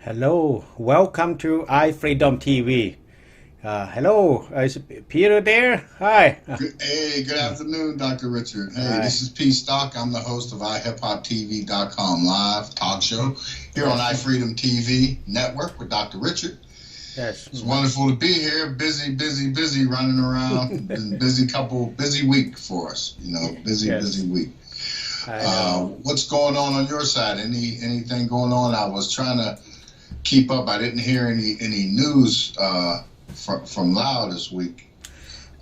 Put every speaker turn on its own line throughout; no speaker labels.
Hello, welcome to iFreedomTV. Hello, is Peter there? Hi.
Hey, good afternoon, Dr. Richard. Hey,
Hi.
this is PSTOCK. I'm the host of iHipHopTV.com live talk show here on iFreedomTV network with Dr. Richard.
Yes.
It's wonderful to be here. Busy running around. Been busy week for us. Busy week. What's going on your side? Anything going on? I was trying to keep up. I didn't hear any news from Laos this week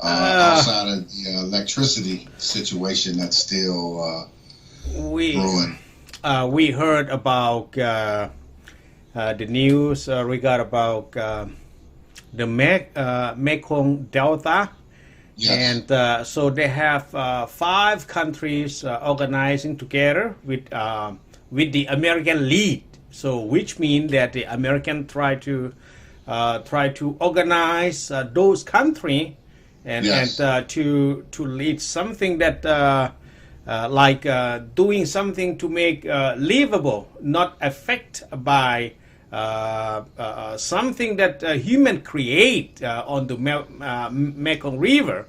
outside of the electricity situation that's still brewing.
We heard about the news we got about the Mekong Delta.
Yes.
And so they have 5 countries organizing together with the American lead. So which means that the American try to organize those countries and
Yes.
and to lead something that like doing something to make livable, not affected by something that human create on the Mekong River.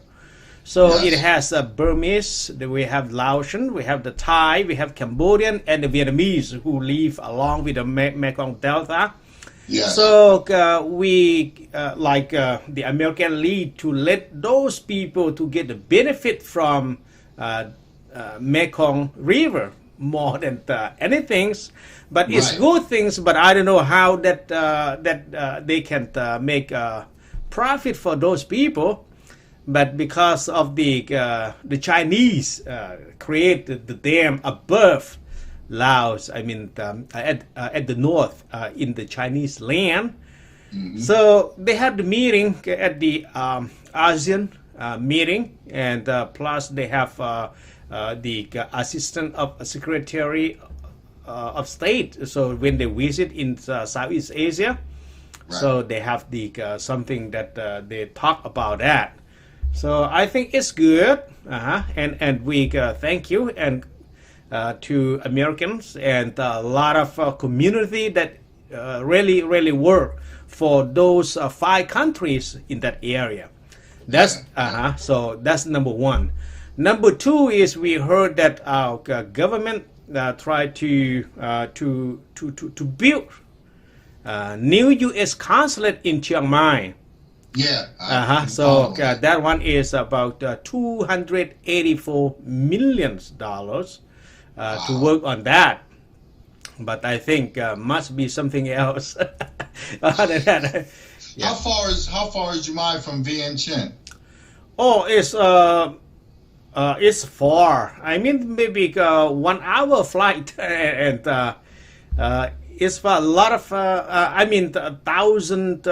So
Yes.
it has Burmese, we have Laotian, we have the Thai, we have Cambodian, and the Vietnamese who live along with the Mekong Delta.
Yes.
So we the American lead to let those people to get the benefit from Mekong River more than anything, but it's
Right.
good things. But I don't know how that they can make profit for those people. But because of the Chinese create the dam above Laos, I mean at the north in the Chinese land.
Mm-hmm.
So they had the meeting at the ASEAN meeting, and plus they have the assistant of Secretary of State. So when they visit in Southeast Asia,
Right.
so they have the something that they talk about that. So I think it's good, and we thank you and to Americans and a lot of community that really work for those 5 countries in that area. That's so that's number 1. Number 2 is we heard that our government tried to build new U.S. consulate in Chiang Mai.
Yeah.
So that one is about $284 million to work on that. But I think must be something else. Other than that,
How far is Jumai from Vientiane?
oh, it's far. I mean, maybe 1 hour flight, and it's for a lot of 1,000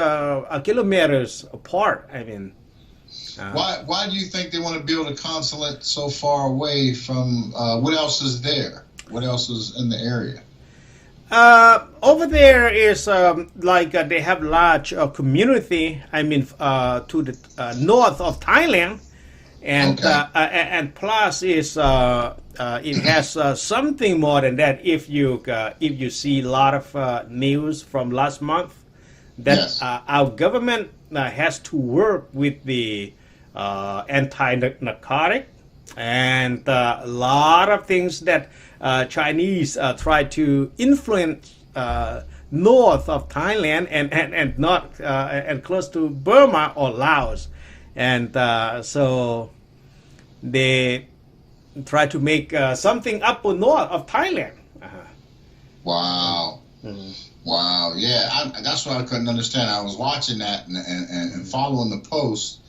kilometers apart. I mean,
Why do you think they want to build a consulate so far away from? What else is there? What else is in the area?
over there is they have large community. I mean, to the north of Thailand, and
Okay.
and plus is it has something more than that. If you see a lot of news from last month, that
Yes.
our government has to work with the anti-narcotic and a lot of things that Chinese try to influence north of Thailand and not and close to Burma or Laos, and so they try to make something up or north of Thailand.
Wow. Wow. Yeah, that's what I couldn't understand. I was watching that and following the post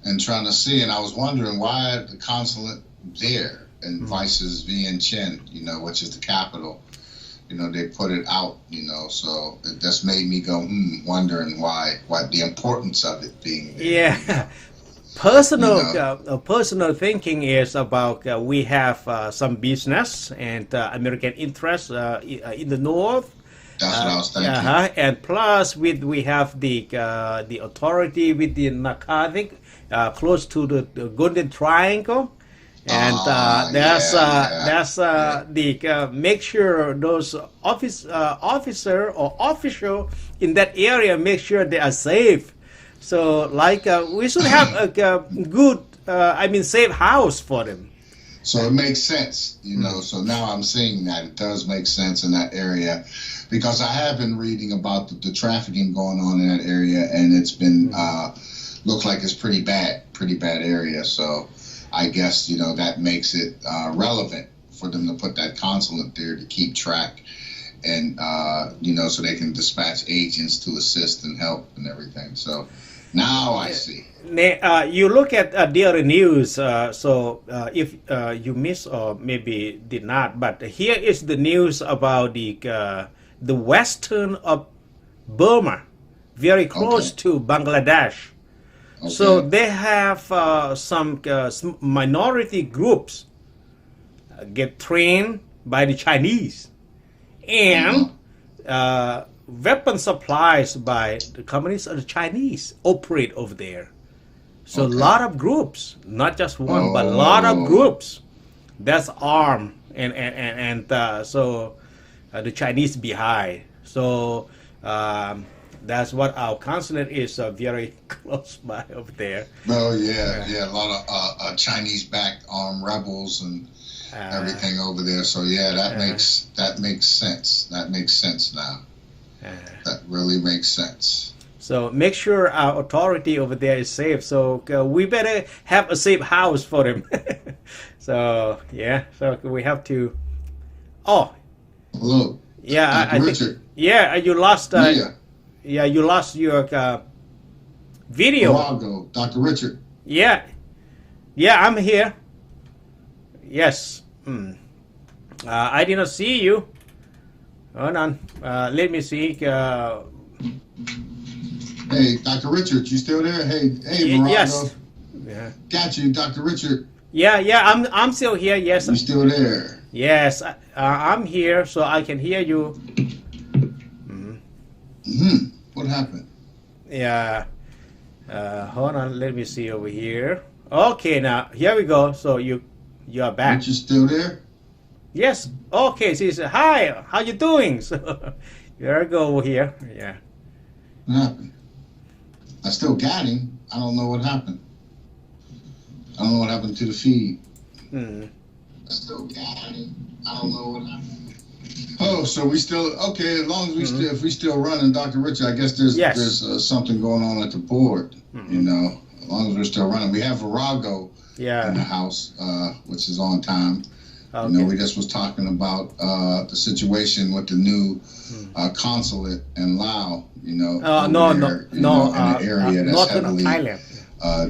and trying to see, and I was wondering why the consulate there and versus Vientiane, which is the capital, they put it out, so it just made me go, wondering why the importance of it being there.
Yeah. Personal thinking is about we have some business and American interests in the north.
That's what I was thinking.
And plus, we have the authority with the narcotic close to the Golden Triangle, And that's the make sure those officer or official in that area make sure they are safe. So like we should have a good, safe house for them.
So it makes sense, you know. So now I'm seeing that it does make sense in that area, because I have been reading about the trafficking going on in that area, and it's been looks like it's pretty bad area. So I guess, you know, that makes it relevant for them to put that consulate there to keep track, and you know, so they can dispatch agents to assist and help and everything. So now I see.
You look at daily news, so if you missed or maybe did not, but here is the news about the western of Burma, very close to Bangladesh. Okay. So they have some minority groups get trained by the Chinese, and weapon supplies by the companies of the Chinese operate over there. So a lot of groups, not just one, but a lot of groups that's armed, and so the Chinese behind. So that's what our consulate is very close by over there.
Oh yeah, a lot of Chinese-backed armed rebels and everything over there. So yeah, that makes sense. That makes sense now. That really makes sense.
So make sure our authority over there is safe. So we better have a safe house for them. So yeah, so we have to. Oh,
look.
Yeah,
I think.
Yeah, you lost. Yeah, you lost your video.
VIRAGO, Dr. Richard.
Yeah, I'm here. Yes. I did not see you. Hold on. Let me see.
Hey, Dr. Richard, you still there? Hey, VIRAGO.
Yes. Yeah.
Got you, Dr. Richard.
Yeah. I'm still here. Yes.
You still there?
Yes, I'm here, so I can hear you.
What happened?
Yeah. Hold on. Let me see over here. Okay, now here we go. So you are back.
Richard still there?
Yes. Okay. She said, "Hi. How you doing?" So here I go over here. Yeah.
What happened? I still got him. I don't know what happened. I don't know what happened to the feed. I still got him. I don't know what happened. Oh, so we still okay? As long as we still, if we still running, Dr. Richard, I guess there's something going on at the board. You know, as long as we're still running, we have VIRAGO in the house, which is on time. Okay. You know, we just was talking about the situation with the new consulate in Laos. You know, in the area that's heavily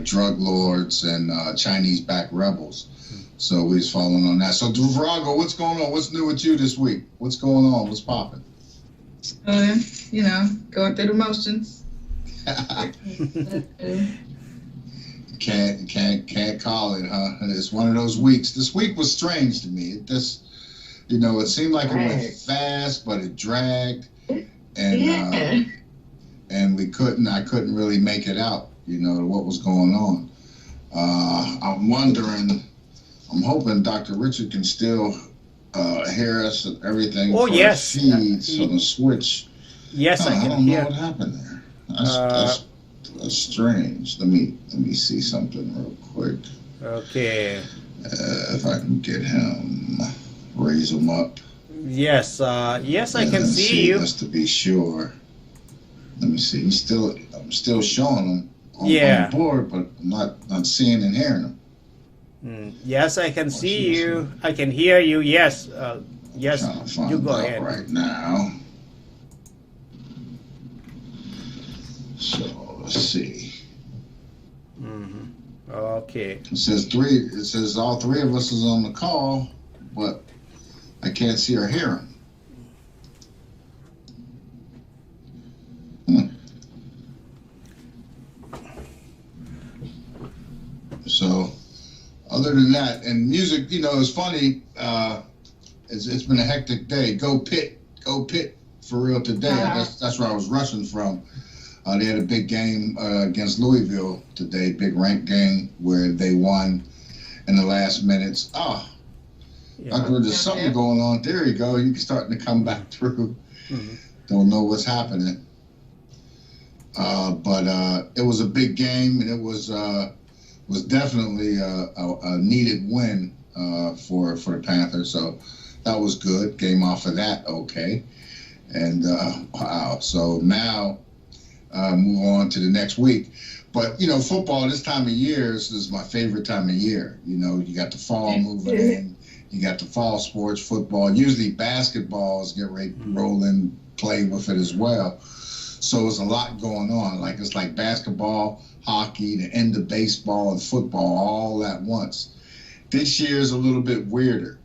drug lords and Chinese-backed rebels. So we was following on that. So VIRAGO, what's going on? What's new with you this week? What's going on? What's popping?
You know, going through the motions.
Can't call it, huh? It's one of those weeks. This week was strange to me. It just, you know, it seemed like it went fast, but it dragged, and I couldn't really make it out. You know, what was going on. I'm wondering. I'm hoping Dr. Richard can still hear us and everything.
Oh, yes.
Feeds on the switch.
Yes, I can
don't know what happened there. That's strange. Let me see something real quick.
Okay.
If I can get him, raise him up.
Yes, yes, I can see you.
Just to be sure. Let me see. I'm still showing him on the board, but I'm not seeing and hearing him.
Yes, I can see you. I can hear you. Yes, yes. You go ahead.
Right now. So let's see.
Okay.
It says three. It says all three of us is on the call, but I can't see or hear him. So. Other than that, and music, you know, it's funny. It's been a hectic day. Go Pitt for real today. That's where I was rushing from. They had a big game against Louisville today, big ranked game where they won, in the last minutes. Oh, there's something going on. There you go. You're starting to come back through. Don't know what's happening. But it was a big game, and it was definitely a needed win for the Panthers. So that was good. Game off of that, okay. And wow. So now move on to the next week. But you know, football this time of year is my favorite time of year. You know, you got the fall moving in. You got the fall sports, football. Usually basketballs get ready to roll in, play with it as well. So it's a lot going on. Like it's like basketball, hockey, the end of baseball and football all at once. This year is a little bit weirder.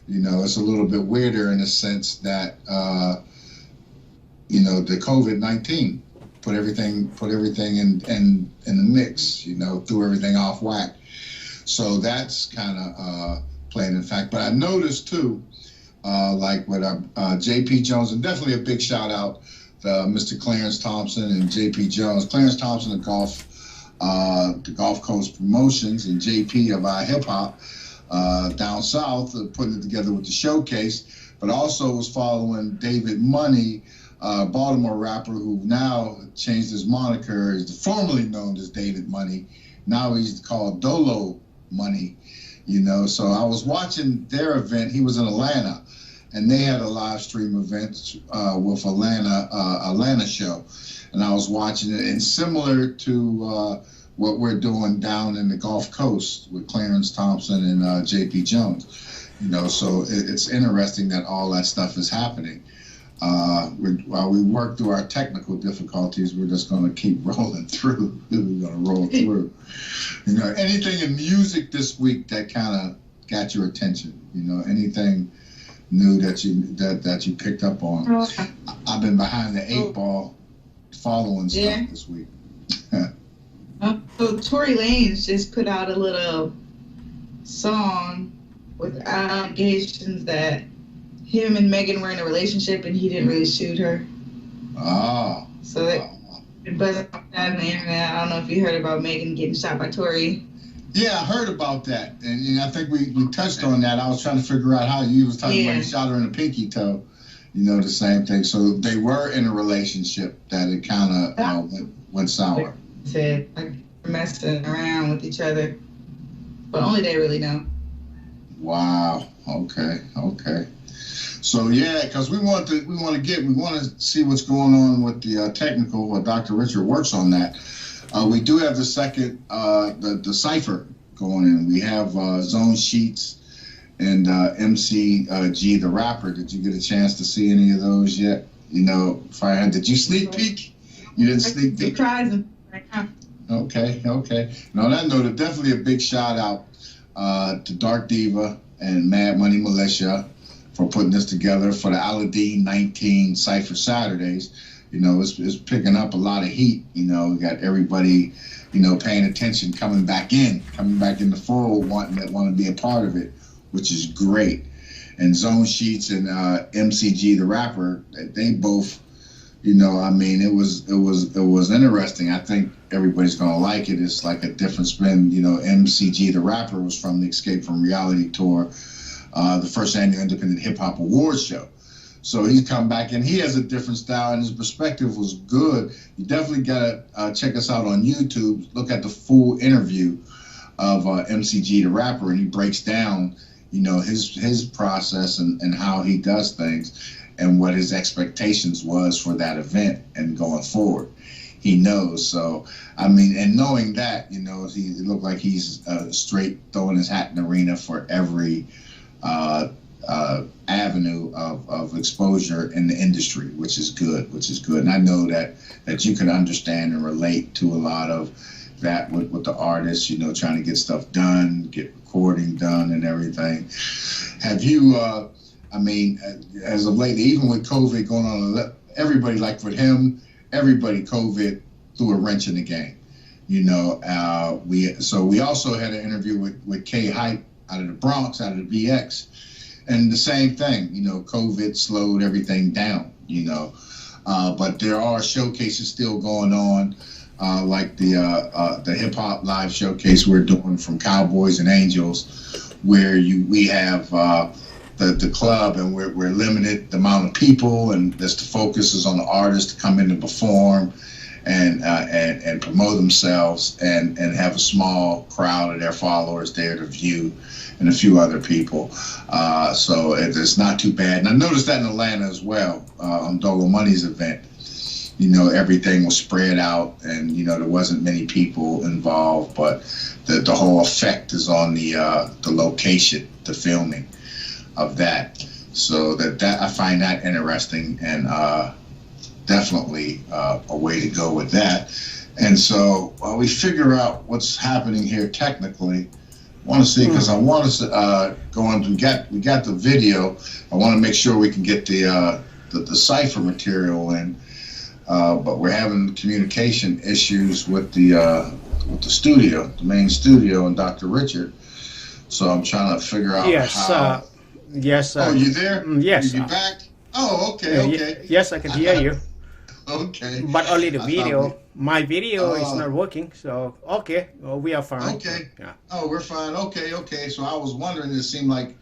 You know, it's a little bit weirder in the sense that you know, the COVID-19 put everything in the mix. You know, threw everything off whack. So that's kind of playing in fact. But I noticed too, like with J.P. Jones, and definitely a big shout out to Mr. Clarence Thompson and J.P. Jones. Clarence Thompson of the Gulf Coast Promotions, and J.P. of iHipHop down south, putting it together with the showcase, but also was following David Money, Baltimore rapper who now changed his moniker, is formerly known as David Money. Now he's called DOLO Money. You know, so I was watching their event. He was in Atlanta, and they had a live stream event with Atlanta show, and I was watching it. And similar to what we're doing down in the Gulf Coast with Clarence Thompson and J.P. Jones, you know, so it's interesting that all that stuff is happening. While we work through our technical difficulties, we're just going to keep rolling through. We're going to roll through. You know, anything in music this week that kind of got your attention? You know, anything new that you picked up on? I've been behind the 8-ball following stuff this week.
So Tory Lanez just put out a little song with allegations that him and Megan were in a relationship and he didn't really shoot her.
Oh.
So that buzzing on the internet. I don't know if you heard about Megan getting shot by Tory.
Yeah, I heard about that, and I think we touched on that. I was trying to figure out how you was talking about he shot her in the pinky toe. You know, the same thing. So they were in a relationship that it kind of went sour.
Said like messing around with each other, but only they really know.
Wow. Okay. So yeah, because we want to see what's going on with the technical. Dr. Richard works on that. We do have the second the CYPHER going in. We have Zone Sheets and MCGTHERAPPER. Did you get a chance to see any of those yet? You know, Firehead, did you sneak peek? You didn't sneak peek.
Surprising right now.
Okay. And on that note, definitely a big shout out to Dark Diva and Mad Money Militia for putting this together for the Aladdin 19 Cypher Saturdays. You know, it's picking up a lot of heat. You know, we got everybody, you know, paying attention, coming back in the fold, want to be a part of it, which is great. And Zone Sheets and MCGTHERAPPER, they both, you know, I mean, it was interesting. I think everybody's gonna like it. It's like a different spin. You know, MCGTHERAPPER was from the Escape from Reality tour, the first annual Independent Hip Hop Awards show. So he's come back and he has a different style, and his perspective was good. You definitely gotta check us out on YouTube. Look at the full interview of MCGTHERAPPER, and he breaks down, you know, his process and how he does things and what his expectations was for that event and going forward. He knows. So, I mean, and knowing that, you know, it looked like he's straight throwing his hat in the arena for every avenue of exposure in the industry, which is good. And I know that you can understand and relate to a lot of that with the artists, you know, trying to get stuff done, get recording done and everything. Have you, I mean, as of late, even with COVID going on, everybody, like with him, COVID threw a wrench in the game. You know, we also had an interview with K Hype out of the Bronx, out of the BX, and the same thing. You know, COVID slowed everything down. You know, but there are showcases still going on. like the hip hop live showcase we're doing from Cowboys and Angels, where we have the club, and we're limited the amount of people, and that's the focus is on the artists to come in and perform and promote themselves, and have a small crowd of their followers there to view, and a few other people. So it's not too bad. And I noticed that in Atlanta as well, on Dolo Money's event. You know, everything was spread out, and you know there wasn't many people involved, but the whole effect is on the location, the filming of that. So that I find that interesting, and definitely a way to go with that. And so while we figure out what's happening here technically, I want to see, because I want us to go on. We got the video. I want to make sure we can get the CYPHER material in. But we're having communication issues with the studio, the main studio, and Dr. Richard. So I'm trying to figure out how.
Yes.
Oh, you there?
Yes.
You back? Oh, okay.
Yes, I can hear you.
Okay.
But only the video. My video is not working. So okay, well, we are fine.
Okay.
Yeah.
Oh, we're fine. Okay. So I was wondering. It seemed like,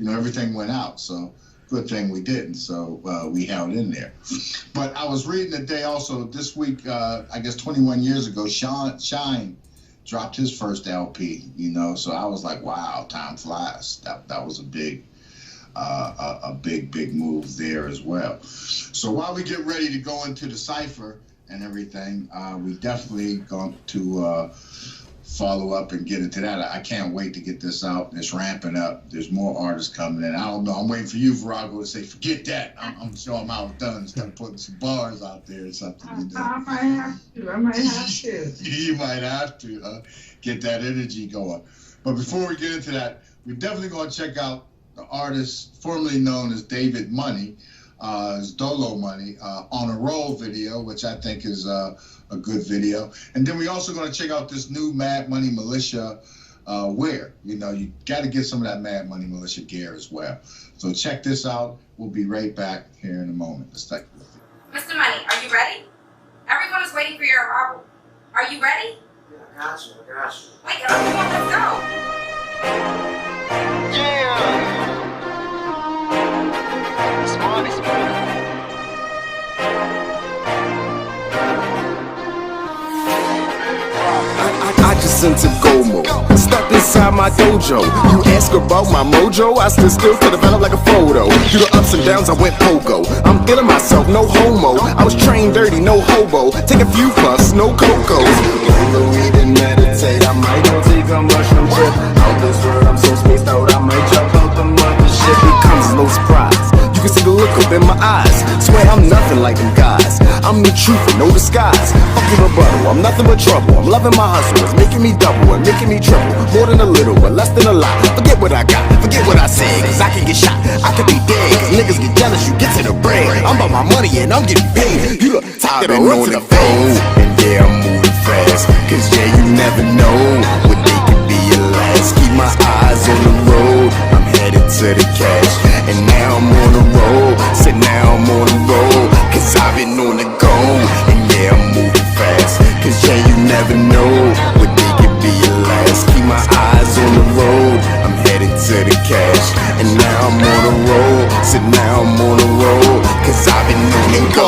everything went out. So. Good thing we didn't, so we held in there. But I was reading today also, this week, I guess 21 years ago, Shine dropped his first LP, so I was like, wow, time flies. That was a big move there as well. So while we get ready to go into the CYPHER and everything, we definitely going to follow up and get into that. I can't wait to get this out. It's ramping up. There's more artists coming in. I don't know. I'm waiting for you, VIRAGO, to say, forget that. I'm sure I'm outdone and start putting some bars out there or something.
I might have to.
You might have to get that energy going. But before we get into that, we're definitely going to check out the artist formerly known as David Money, his Dolo Money, On a Roll video, which I think is a good video. And then we also going to check out this new Mad Money Militia wear. You got to get some of that Mad Money Militia gear as well. So check this out. We'll be right back here in a moment. Let's take a look.
Mr. Money, are you ready? Everyone is waiting for your arrival. Are you ready?
Yeah, I got you.
Wake up, everyone, let's go.
Yeah. It's money.
I just sent to Gomo, stuck inside my dojo. You ask about my mojo, I stood still to develop like a photo. Through the ups and downs, I went pogo. I'm feeling myself, no homo. I was trained dirty, no hobo. Take a few puffs, no cocoa. Weed and meditate, I might go take a mushroom trip. Out this world, I'm so spaced out, I might jump out the mothership. It comes no surprise. You can see the look up in my eyes. Swear I'm nothing like them guys. I'm the truth and no disguise. Fuck your rebuttal, I'm nothing but trouble. I'm loving my hustle, it's making me double and making me triple. More than a little, but less than a lot. Forget what I got, forget what I said, cause I can get shot, I can be dead. Cause niggas get jealous, you get to the bread. I'm about my money and I'm getting paid. You look tired of on the phone. And yeah, I'm moving fast. Cause yeah, you never know what they could be at last. Keep my eyes on the road, I'm headed to the cash. And now I'm on the road, said now I'm on the road. Cause I've been on the go, and yeah, I'm moving fast. Cause yeah, you never know what they could be at last. Keep my eyes on the road, I'm headed to the cash. And now I'm on the road, said now I'm on the road. Cause I've been on the go.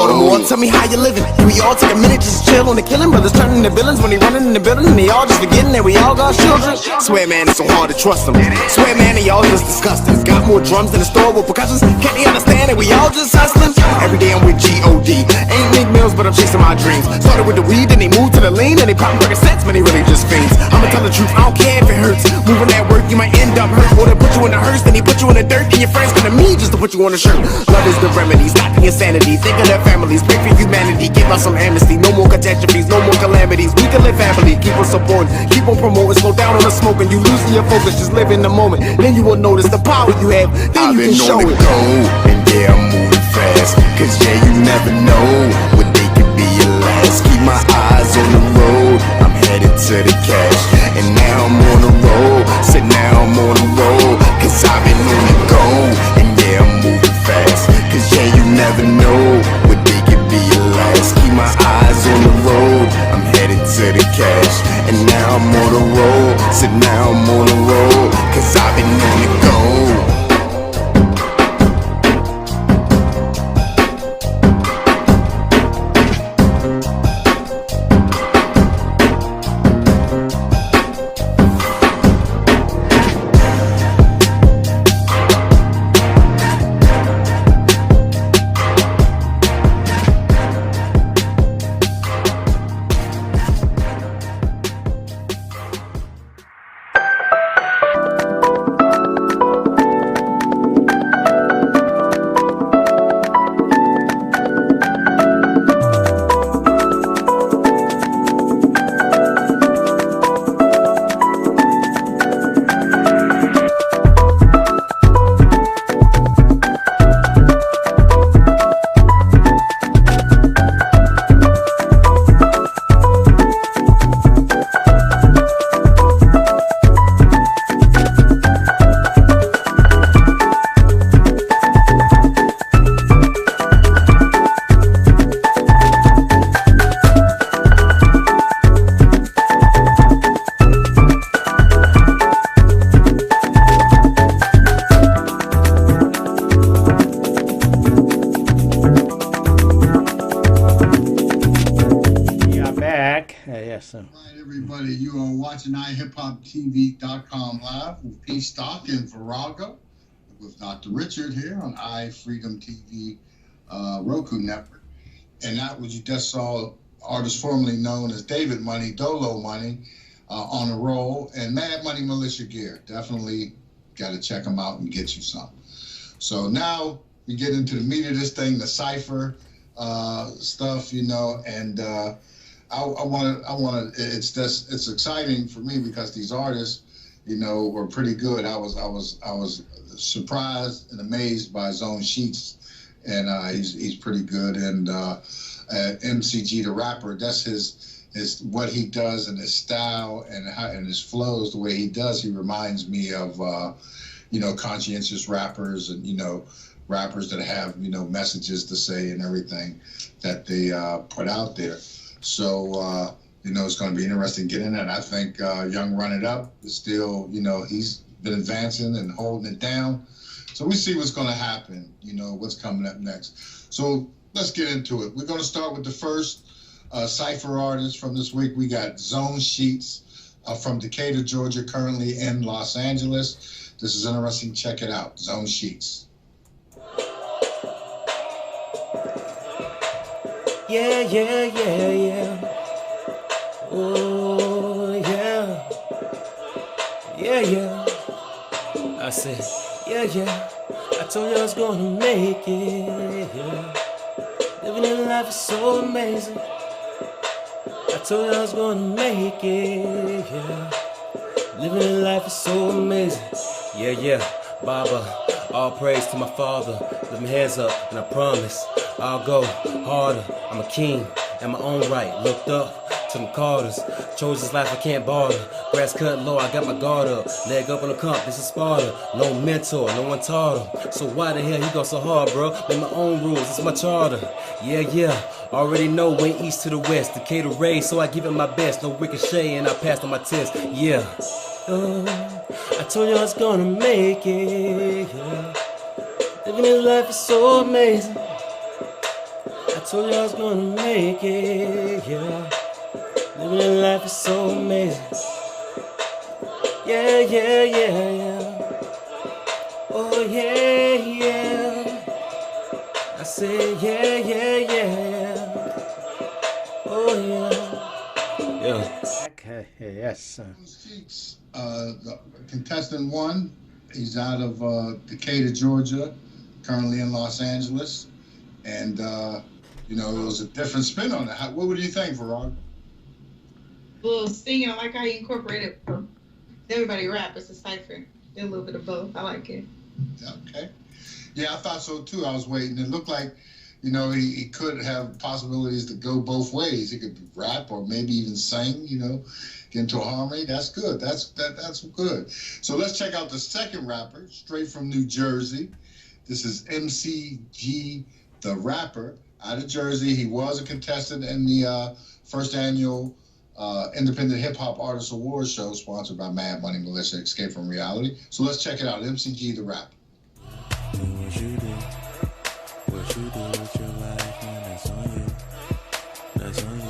Tell me how you living. We all take a minute just to chill on the killing. Brothers turning to villains when they running in the building. And they all just forgetting that we all got children. Swear man, it's so hard to trust them. Swear man, they all just disgusting. Got more drums than a store with percussions. Can't they understand that we all just hustling? Every day I'm with G.O.D. Ain't big meals, but I'm chasing my dreams. Started with the weed, then they moved to the lean. And they poppin' Percocets, man, they really just fiends. I'ma tell the truth, I don't care if it hurts. Moving that work, you might end up hurt. Or they put you in the hearse, then they put you in the dirt. And your friends come to me just to put you on a shirt. Love is the remedy, stop the insanity. Think of their families, pray for humanity. Give us some amnesty, no more catastrophes, no more calamities. We can live happily, keep on supporting, keep on promoting. Slow down on the smoking, you losing your focus, just live in the moment. Then you will notice the power you have, then you can show it. Go, and yeah, I'm moving fast. Cause yeah, you never know what they could be at last. Keep my eyes on the road, I'm headed to the cash. And now I'm on the road, said now I'm on the road. Cause I've been on the go, and yeah, I'm moving fast. Cause yeah, you never know what they could be at last. Keep my eyes on the road, I'm headed So now I'm on the road, cause I've been on the go.
Everybody, you are watching iHipHopTV.com live with PSTOCK and VIRAGO with Dr. Richard here on iFreedomTV Roku network. And that was, you just saw artist formerly known as David Money, Dolo Money, on a roll, and Mad Money Militia gear. Definitely got to check them out and get you some. So now we get into the meat of this thing, the CYPHER stuff, you know, and I want to. It's exciting for me because these artists, you know, were pretty good. I was surprised and amazed by Zone SHEATS, and he's pretty good. And MCGTHERAPPER, that's his what he does and his style and his flows, the way he does. He reminds me of you know, conscientious rappers and, you know, rappers that have, you know, messages to say and everything that they put out there. So, you know, it's going to be interesting getting that. I think young RUNITUP is still, you know, he's been advancing and holding it down. So we see what's going to happen, you know, what's coming up next. So let's get into it. We're going to start with the first CYPHER artist from this week. We got Zone SHEATS from Decatur, Georgia, currently in Los Angeles. This is interesting. Check it out. Zone SHEATS.
Yeah, yeah, yeah, yeah. Oh, yeah. Yeah, yeah. I said, yeah, yeah. I told you I was gonna make it, yeah. Living in life is so amazing. I told you I was gonna make it, yeah. Living in life is so amazing. Yeah, yeah. Baba, all praise to my father. Lift my hands up and I promise I'll go harder. I'm a king in my own right. Looked up to my Carters. Chose this life I can't barter. Grass cut low, I got my guard up. Leg up on the comp, this is Sparta. No mentor, no one taught him. So why the hell he go so hard, bro? Make my own rules, it's my charter. Yeah, yeah. Already know, went east to the west. Decatur raised, so I give it my best. No ricochet, and I passed on my test. Yeah. I told you I was gonna make it, yeah. Living this life is so amazing. I told you I was gonna make it, yeah. Living this life is so amazing. Yeah, yeah, yeah, yeah. Oh, yeah, yeah. I said, yeah, yeah, yeah. Oh, yeah. Yeah.
Okay, yes.
Contestant one, he's out of Decatur, Georgia, currently in Los Angeles. And, you know, it was a different spin on it. What would you think, Virag?
Well, singing, I like how you incorporated everybody rap. It's a CYPHER. Did a little bit of both. I like it.
Okay. Yeah, I thought so too. I was waiting. It looked like, you know, he could have possibilities to go both ways. He could rap or maybe even sing, you know, get into a harmony. That's good. That's good. So let's check out the second rapper, straight from New Jersey. This is MCGTHERAPPER out of Jersey. He was a contestant in the first annual Independent Hip Hop Artist Awards show sponsored by Mad Money Militia Escape from Reality. So let's check it out. MCG the Rapper.
What you do with your life, man, that's on you. That's on you.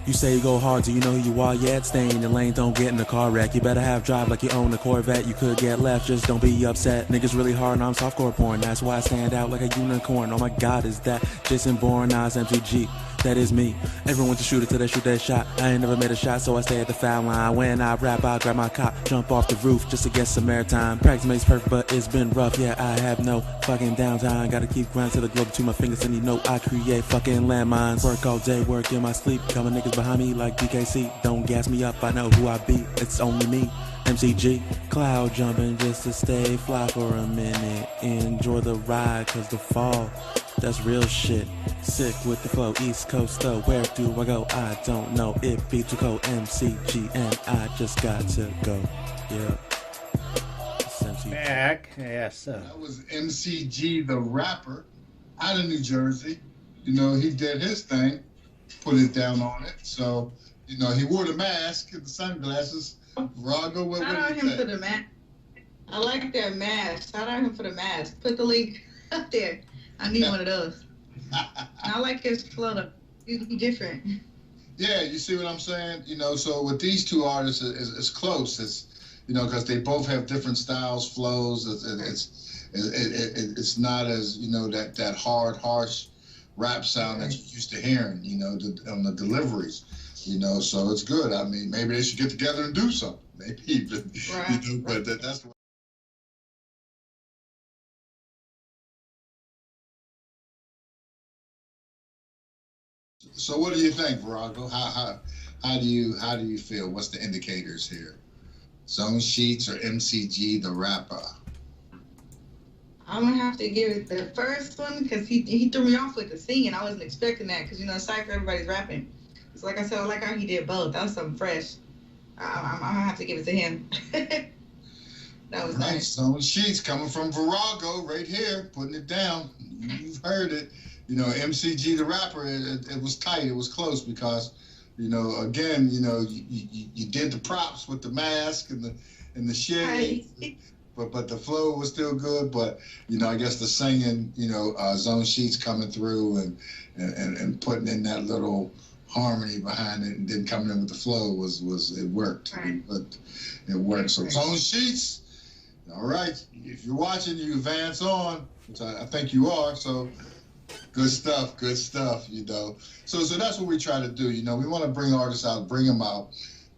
You say you go hard, do you know who you are yet? Stay in your lane, don't get in a car wreck. You better have drive like you own a Corvette. You could get left, just don't be upset. Niggas really hard and I'm softcore porn. That's why I stand out like a unicorn. Oh my god, is that Jason Bourne, Nas, MCG? That is me. Everyone wants to shoot it till they shoot their shot. I ain't never made a shot, so I stay at the foul line. When I rap, I grab my cop, jump off the roof just to get some airtime. Practice makes perfect, but it's been rough. Yeah, I have no fucking downtime. Gotta keep grinding to the globe to my fingers, and you know I create fucking landmines. Work all day, work in my sleep. Coming niggas behind me like DKC. Don't gas me up, I know who I be. It's only me. MCG, cloud jumping just to stay fly for a minute. Enjoy the ride, cause the fall, that's real shit. Sick with the flow, East Coast though. Where do I go? I don't know. It be too cold. MCG, and I just got to go. Yeah.
Back, yes, sir.
That was MCG the Rapper out of New Jersey. You know, he did his thing, put it down on it. So, you know, he wore the mask and the sunglasses. Virago, what
Shout out
did
him
you
for
say?
the mask. I like that mask. Shout out him for the mask. Put the link up there. I need one of those. I like his flow. He's different.
Yeah, you see what I'm saying? You know, so with these two artists, it's close. It's, you know, because they both have different styles, flows. It's not as, you know, that hard, harsh rap sound that you're used to hearing, you know, on the deliveries. You know, so it's good. I mean, maybe they should get together and do something. Maybe even,
right.
You know, but that's what. So what do you think, Virago? How do you feel? What's the indicators here? Zone Sheets or MCG the Rapper?
I'm gonna have to give it the first one because he threw me off with the singing. I wasn't expecting that because, you know, Cypher, everybody's rapping. So like I said, I like how he did both. That was something fresh. I'm gonna have to give it to him. That was
Right,
nice.
Zone Sheets coming from Virago right here, putting it down. You've heard it. You know, MCG the Rapper, it was tight. It was close because, you know, again, you know, you did the props with the mask and the shit. But the flow was still good. But, you know, I guess the singing, you know, Zone Sheets coming through and putting in that little harmony behind it and then coming in with the flow was it worked.
Right.
It worked. So Zone Sheets, all right. If you're watching, you advance on, which I think you are. So good stuff, you know. So that's what we try to do. You know, we want to bring artists out, bring them out,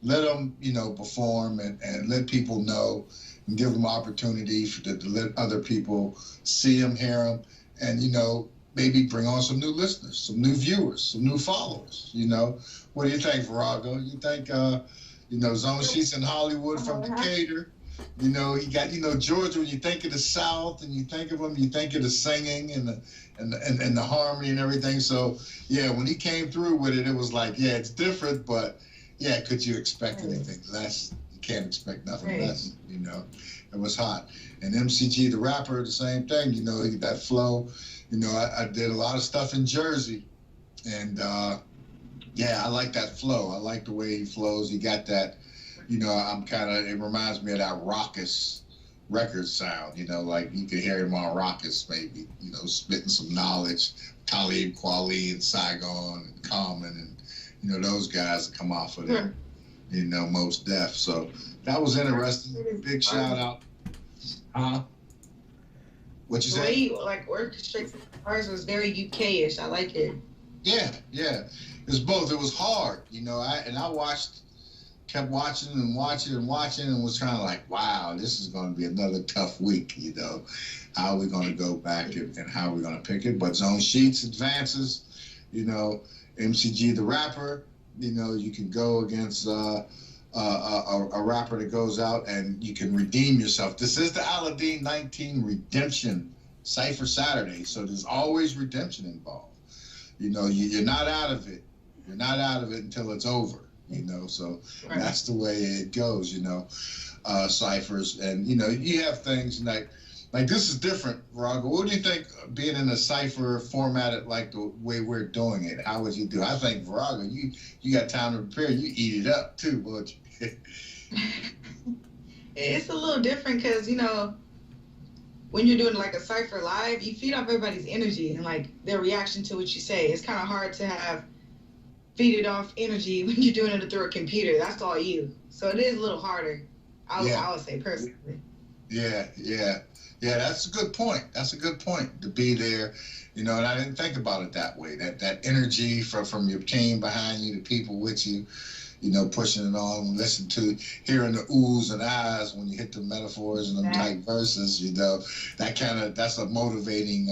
let them, you know, perform and let people know and give them opportunity to let other people see them, hear them, and, you know, maybe bring on some new listeners, some new viewers, some new followers, you know. What do you think, Virago? You think, you know, Zone Sheets in Hollywood from Decatur, you know, he got, you know, Georgia, when you think of the South and you think of him, you think of the singing and the harmony and everything. So, yeah, when he came through with it, it was like, yeah, it's different, but, yeah, could you expect anything less? You can't expect nothing less, you know. It was hot. And MCG, the Rapper, the same thing, you know, that flow. You know, I did a lot of stuff in Jersey, and, yeah, I like that flow. I like the way he flows. He got that, you know, it reminds me of that raucous record sound, you know, like you could hear him on Raucous maybe, you know, spitting some knowledge, Talib Kweli and Saigon and Common and, you know, those guys that come off of there, you know, Most Def. So that was interesting. Big shout out. What you say?
The way he, like, orchestrates ours was very UK-ish. I like it.
Yeah. It's both. It was hard, you know, I kept watching and was trying to like, wow, this is going to be another tough week, you know. How are we going to go back and how are we going to pick it? But Zone Sheets advances, you know, MCG the Rapper, you know, you can go against a rapper that goes out and you can redeem yourself. This is the Aladdin 19 Redemption Cypher Saturday, so there's always redemption involved. You know, you're not out of it. You're not out of it until it's over. You know, so that's the way it goes, you know, ciphers. And, you know, you have things like, Like, this is different, Virago. What do you think being in a cipher formatted like the way we're doing it? How would you do? I think, Virago, you got time to prepare. You eat it up too, won't you?
It's a little different because, you know, when you're doing like a cipher live, you feed off everybody's energy and like their reaction to what you say. It's kind of hard to have feed it off energy when you're doing it through a computer. That's all you. So it is a little harder. I would say personally.
Yeah. That's a good point. That's a good point to be there, you know. And I didn't think about it that way. That energy from your team behind you, the people with you, you know, pushing it on, listen to, hearing the oohs and ahs when you hit the metaphors and them tight verses, you know, that's a motivating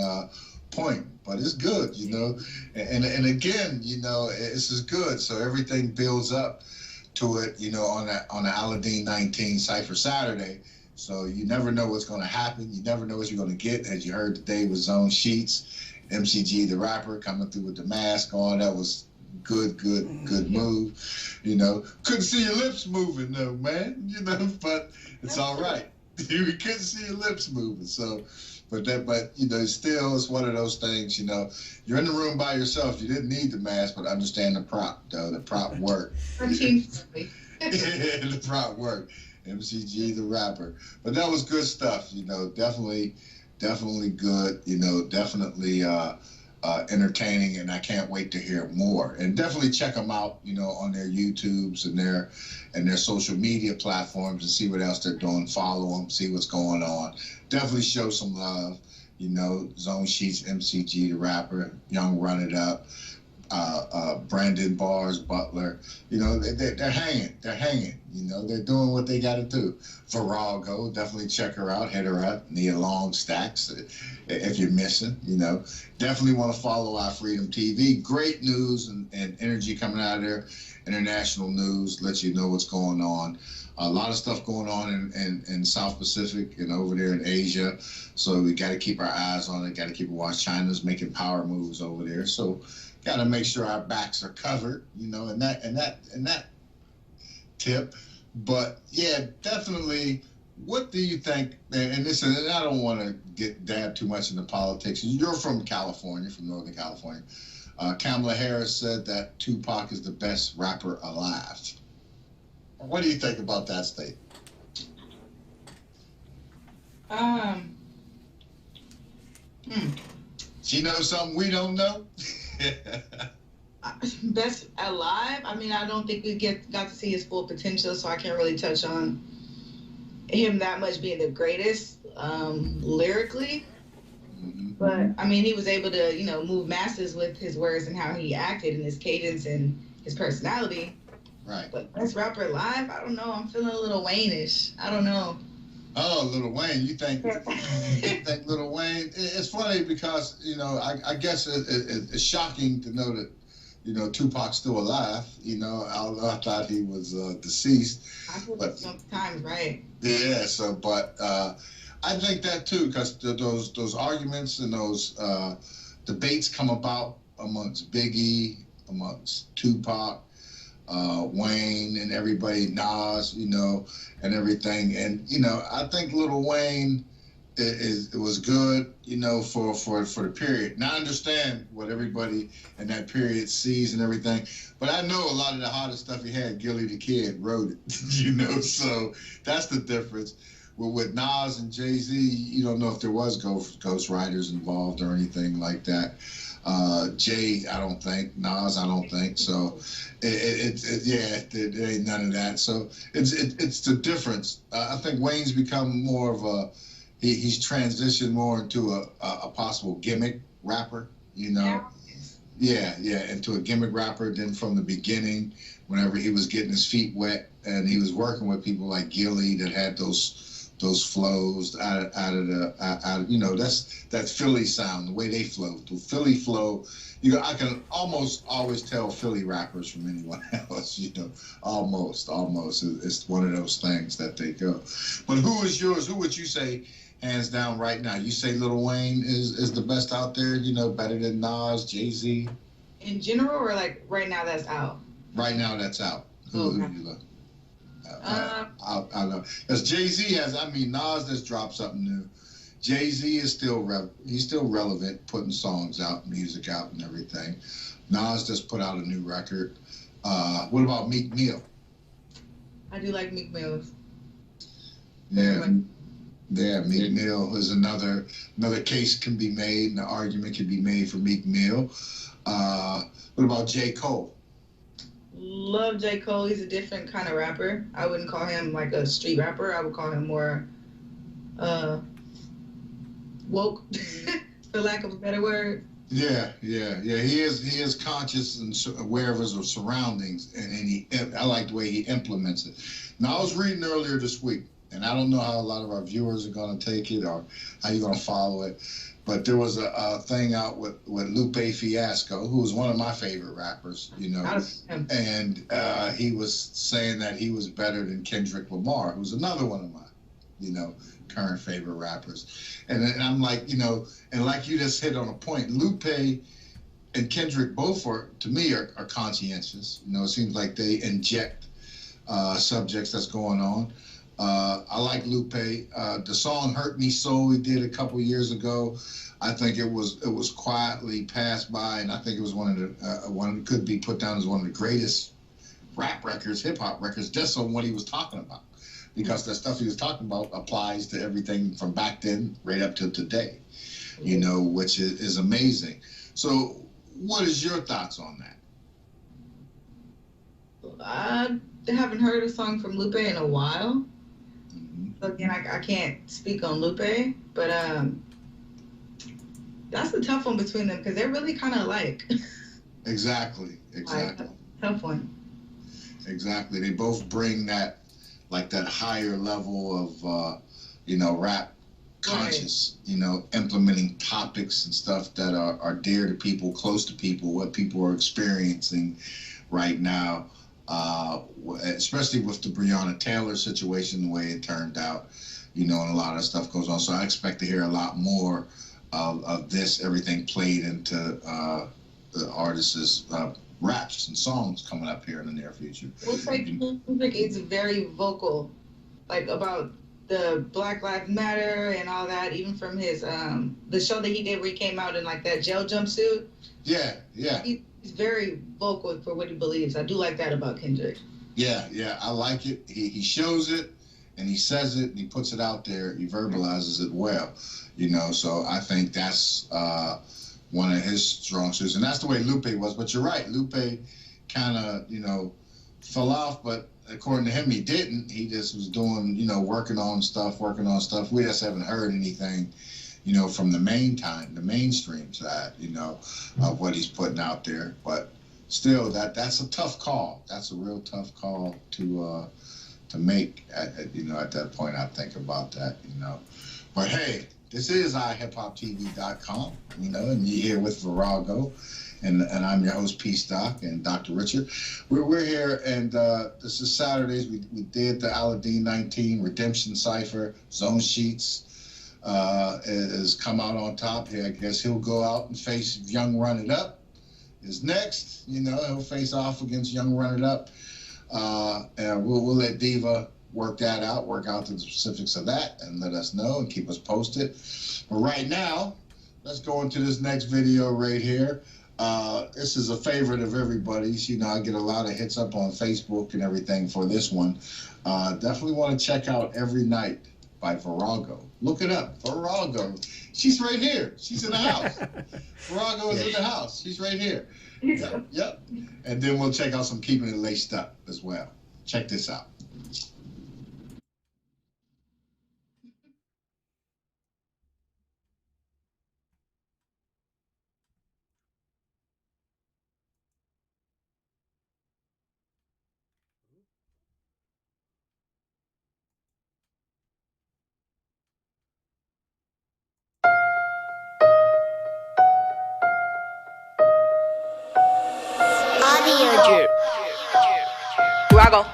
point. But it's good, you know, and again, you know, this is good. So everything builds up to it, you know, on the Aladdin 19 Cypher Saturday. So you never know what's going to happen. You never know what you're going to get. As you heard today with Zone Sheets, MCG, coming through with the mask on. That was good move. You know, couldn't see your lips moving though, man. You know, but it's all right. You couldn't see your lips moving. So, but you know, still, it's one of those things. You know, you're in the room by yourself. You didn't need the mask, but understand the prop, though. The prop worked. The prop worked. MCG the rapper. But that was good stuff, you know, definitely good, you know, definitely entertaining, and I can't wait to hear more. And definitely check them out, you know, on their YouTubes and their social media platforms and see what else they're doing. Follow them, see what's going on. Definitely show some love, you know. Zone Sheets, MCG the rapper, Young Run It Up, Brandon Bars, Butler, you know, they're hanging, you know, they're doing what they got to do. Virago, definitely check her out, hit her up, Nia Long Stacks, if you're missing, you know. Definitely want to follow iFreedomTV. Great news and energy coming out of there. International news, let you know what's going on. A lot of stuff going on in South Pacific and over there in Asia. So we got to keep our eyes on it, got to keep a watch. China's making power moves over there. So got to make sure our backs are covered, you know, and that tip. But yeah, definitely. What do you think? And listen, and I don't want to dab too much into politics. You're from California, from Northern California. Kamala Harris said that Tupac is the best rapper alive. What do you think about that statement? She knows something we don't know.
Best alive? I mean, I don't think we got to see his full potential, so I can't really touch on him that much being the greatest lyrically. But I mean, he was able to, you know, move masses with his words and how he acted and his cadence and his personality.
Right.
But best rapper alive? I don't know. I'm feeling a little Wayne-ish. I don't know.
Oh, Lil Wayne, you think Lil Wayne? It's funny because, you know, I guess it's shocking to know that, you know, Tupac's still alive. You know, I thought he was deceased.
I feel like sometimes, right?
Yeah. So, but I think that too, because those arguments and those debates come about amongst Biggie, amongst Tupac, Wayne, and everybody, Nas, you know, and everything. And, you know, I think Lil Wayne it was good, you know, for the period. Now I understand what everybody in that period sees and everything, but I know a lot of the hottest stuff he had, Gilly the Kid wrote it, you know, so that's the difference. Well, with Nas and Jay-Z, you don't know if there was ghost writers involved or anything like that. Jay, I don't think. Nas, I don't think. So, there ain't none of that. So it's the difference. I think Wayne's become more of a he's transitioned more into a possible gimmick rapper. You know, yeah, into a gimmick rapper. Then from the beginning, whenever he was getting his feet wet and he was working with people like Gilly that had those flows out of you know, that Philly sound, the way they flow, the Philly flow. You know, I can almost always tell Philly rappers from anyone else. You know, almost. It's one of those things that they go. But who is yours? Who would you say, hands down, right now? You say Lil Wayne is the best out there. You know, better than Nas, Jay-Z.
In general, or like right now that's out?
Right now that's out. Who you look? I know. Because Jay-Z has, I mean, Nas just dropped something new. Jay-Z is still he's still relevant, putting songs out, music out, and everything. Nas just put out a new record. What about Meek Mill?
I do like Meek Mill.
Yeah, Meek Mill is another case can be made, and an argument can be made for Meek Mill. What about J. Cole?
Love J. Cole. He's a different kind of rapper. I wouldn't call him like a street rapper. I would call him more woke, for lack of a better word.
Yeah. He is conscious and aware of his surroundings, and I like the way he implements it. Now, I was reading earlier this week, and I don't know how a lot of our viewers are going to take it or how you're going to follow it, but there was a thing out with Lupe Fiasco, who was one of my favorite rappers, you know, and he was saying that he was better than Kendrick Lamar, who's another one of my, you know, current favorite rappers. And I'm like, you know, and like you just hit on a point, Lupe and Kendrick both to me are conscientious. You know, it seems like they inject subjects that's going on. I like Lupe. The song "Hurt Me So" he did a couple years ago. I think it was quietly passed by, and I think it was one could be put down as one of the greatest rap records, hip hop records, just on what he was talking about. Because the stuff he was talking about applies to everything from back then right up to today, you know, which is amazing. So what is your thoughts on that?
I haven't heard a song from Lupe in a while. So again, I can't speak on Lupe, but that's a tough one between them because they're really kind of alike.
Exactly.
Tough one.
Exactly. They both bring that higher level of, you know, rap conscious, right. You know, implementing topics and stuff that are dear to people, close to people, what people are experiencing right now, especially with the Breonna Taylor situation, the way it turned out, you know, and a lot of stuff goes on. So I expect to hear a lot more of this, everything played into the artist's raps and songs coming up here in the near future.
Looks like Kendrick is very vocal, like about the Black Lives Matter and all that, even from his the show that he did where he came out in like that jail jumpsuit.
Yeah.
He's very vocal for what he believes. I do like that about Kendrick.
Yeah, I like it. He shows it and he says it and he puts it out there. He verbalizes it well, you know. So I think that's one of his strong suits, and that's the way Lupe was. But you're right, Lupe kind of, you know, fell off, but according to him, he didn't. He just was doing, you know, working on stuff. We just haven't heard anything, you know, from the mainstream side, you know, of what he's putting out there. But still, that's a tough call. That's a real tough call to make. You know, at that point, I think about that, you know. But hey. This is iHipHopTV.com, you know, and you're here with VIRAGO, and I'm your host, PSTOCK, and Dr. Richard. We're here, and this is Saturdays. We did the Aladdin 19 Redemption Cypher. Zone Sheets has come out on top here. I guess he'll go out and face Young RUNITUP is next. You know, he'll face off against Young RUNITUP. And we'll let Diva work out the specifics of that and let us know and keep us posted. But right now, let's go into this next video right here. This is a favorite of everybody's. You know, I get a lot of hits up on Facebook and everything for this one. Definitely want to check out Every Night by VIRAGO. Look it up, VIRAGO. She's right here. She's in the house. VIRAGO is in the house. She's right here. Yep. And then we'll check out some Keeping It Laced Up as well. Check this out.
VIRAGO.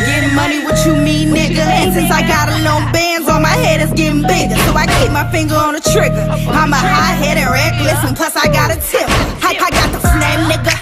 Getting money, what you mean, nigga? And since I got a long bands on my head, it's getting bigger. So I keep my finger on the trigger. I'm a high-headed reckless, and plus I got a tip. I got the flame, nigga.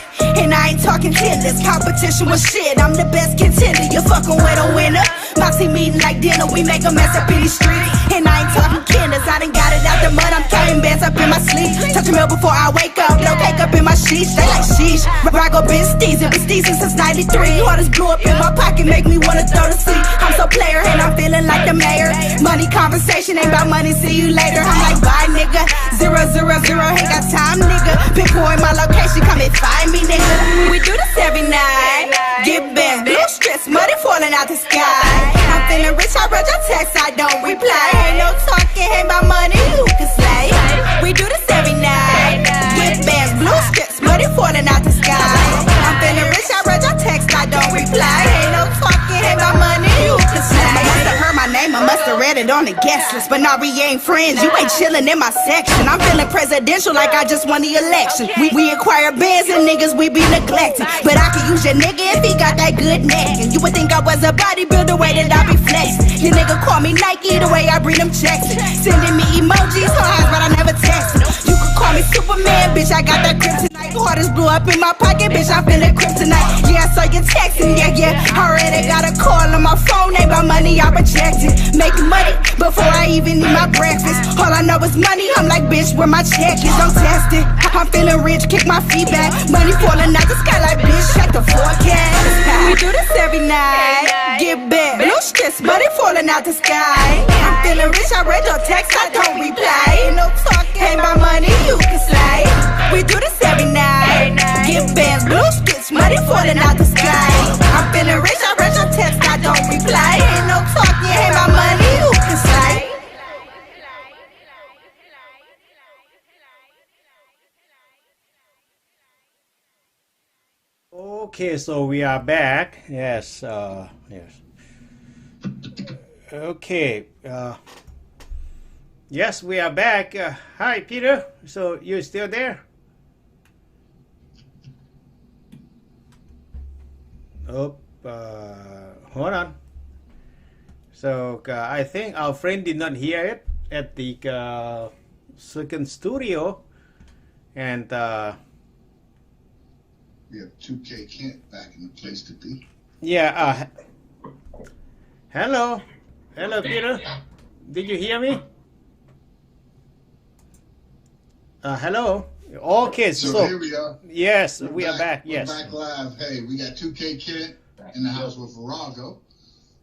And I ain't talking tenders. Competition was shit, I'm the best contender. You're fucking with a winner. Moxie meeting like dinner, we make a mess up in these streets. And I ain't talking kinders, I done got it out the mud, I'm carrying bands up in my sleep. Touch a meal before I wake up, no cake up in my sheets. They like sheesh, VIRAGO been steezing since 93. Orders blew up in my pocket, make me wanna throw the seat. I'm so player and I'm feeling like the mayor. Money conversation ain't about money, see you later. I'm like bye nigga, 000, ain't got time nigga. Pinpoint my location, come and find me nigga. We do this every night, get bent, blue strips, money falling out the sky. I'm feeling rich, I read your text, I don't reply. Ain't no talking, ain't about money, who can slay? We do this every night, get bent, blue strips, money falling out the sky. I'm feeling rich, I read your text, I don't reply. Ain't no talking, ain't about money, who can slay? I must have heard my name, I must have read it on the guest list. But nah, we ain't friends, you ain't chilling in my section. I'm feeling presidential like I just won the election. We acquire bands and niggas we be neglecting. But I can use your nigga if he got that good neck. And you would think I was a bodybuilder, way that I be flexing. Your nigga call me Nike, the way I bring them checks. Sending me emojis, highs, but I never text. You could call me Superman, bitch, I got that kryptonite. Orders blew up in my pocket, bitch, I'm feeling kryptonite. Yeah, so you're texting, yeah. Already got a call on my phone, ain't about money, I reject it. Making money before I even eat my breakfast. All I know is money, I'm like, bitch, where my check is, don't test it. I'm feeling rich, kick my feet back. Money falling out the sky like, bitch, check the forecast. We do this every night, get back. Blue strips, money falling out the sky. I'm feeling rich, I read your text, I don't reply. Ain't no talking, ain't my money, you can slide. We do this every night, get back. Blue strips, money falling out the sky. I'm feeling rich, I read your text, I don't reply. Ain't no talking, ain't my money, you can slide.
Okay, so we are back. Yes, yes. Okay. Yes, we are back. Hi, Peter. So you're still there? Oh, hold on. So I think our friend did not hear it at the second studio, and
we have 2K Kent back in the place to be.
Yeah. Hello, Peter. Did you hear me? Hello. Okay, so
here we are.
Yes, we are back.
We're back live. Hey, we got 2K Kent in the house with VIRAGO.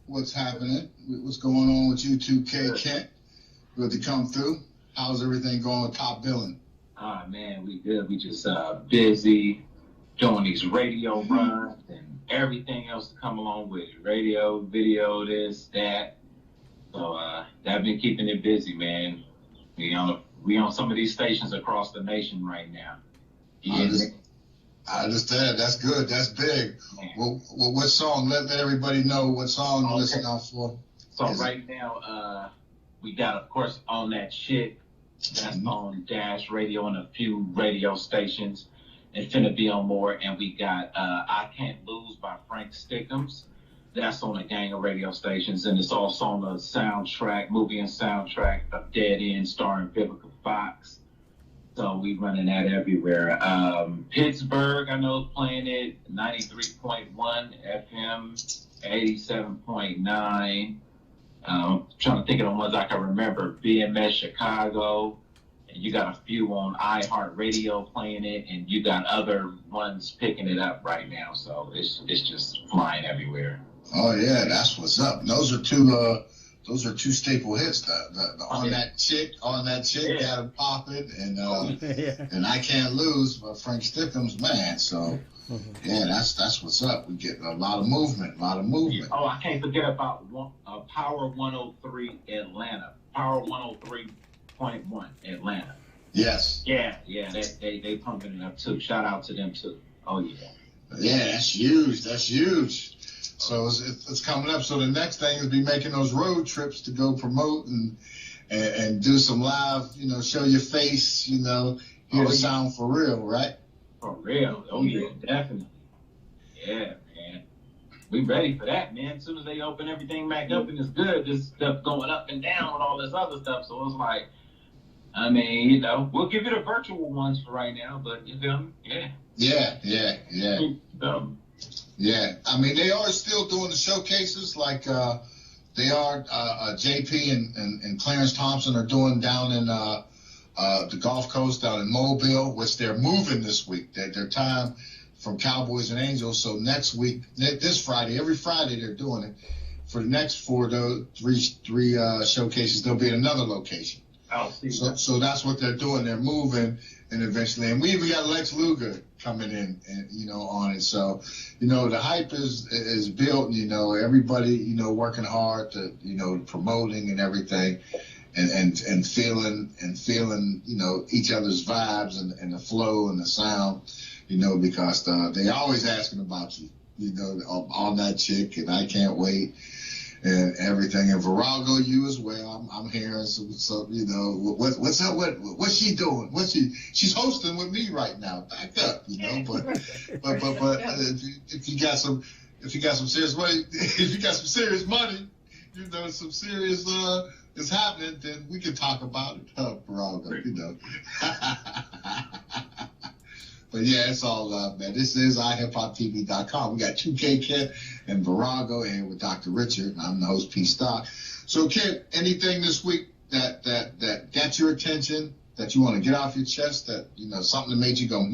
What's happening? What's going on with you, 2K Kent? Good to come through. How's everything going with Top Billing?
Man, we good. We just busy doing these radio runs and everything else to come along with it. Radio, video, this, that. So that been keeping it busy, man. We on some of these stations across the nation right now.
I understand. That's good. That's big. Well, what song? Let everybody know what song you're listening out for.
So right now, we got, of course, On That Shit. That's on Dash Radio and a few radio stations. It's finna be on more. And we got I Can't Lose by Frank Stickums. That's on a gang of radio stations. And it's also on the soundtrack, movie and soundtrack of Dead End starring Vivica Fox. So we running that everywhere. Pittsburgh, I know, is playing it. 93.1 FM, 87.9. Trying to think of the ones I can remember. BMS Chicago. And you got a few on iHeartRadio playing it, and you got other ones picking it up right now. So it's just flying everywhere.
Oh yeah, that's what's up. Those are two staple hits. The On That Chick, yeah. Gotta pop it, and and I Can't Lose by Frank Stickums, man. So yeah, that's what's up. We get a lot of movement, Yeah.
Oh, I can't forget about Power 103 Atlanta, Power 103.1 Atlanta.
Yes.
Yeah, they pumping it up too. Shout out to them too. Oh yeah.
Yeah, that's huge. So it's coming up. So the next thing is be making those road trips to go promote and do some live, show your face, hear the sound for real, right?
For real. Oh yeah, definitely. Yeah, man. We ready for that, man. As soon as they open everything back up and it's good, this stuff going up and down with all this other stuff. So it's like, I mean, we'll give you the virtual ones for right now, but you feel me? Yeah.
Yeah. I mean, they are still doing the showcases like They are. JP and Clarence Thompson are doing down in the Gulf Coast, down in Mobile, which they're moving this week. Their time from Cowboys and Angels. So next week, this Friday, every Friday they're doing it. For the next three showcases, they'll be at another location.
I'll see.
So that's what they're doing. They're moving, and eventually, and we even got Lex Luger coming in, and on it. So, the hype is built. And, everybody, working hard to, promoting and everything, and feeling, each other's vibes and the flow and the sound, because they always asking about you, on that chick, and I can't wait. And everything, and Virago, you as well. I'm hearing some what's up? What's she doing? She's hosting with me right now. Back up, But if you got some serious money, some serious is happening, then we can talk about it, Virago. But yeah, it's all love, man. This is iHipHopTV.com. We got 2K Kent and Virago, and with Dr. Richard. And I'm the host, PSTOCK. So, Kent, anything this week that got your attention, that you want to get off your chest, that something that made you go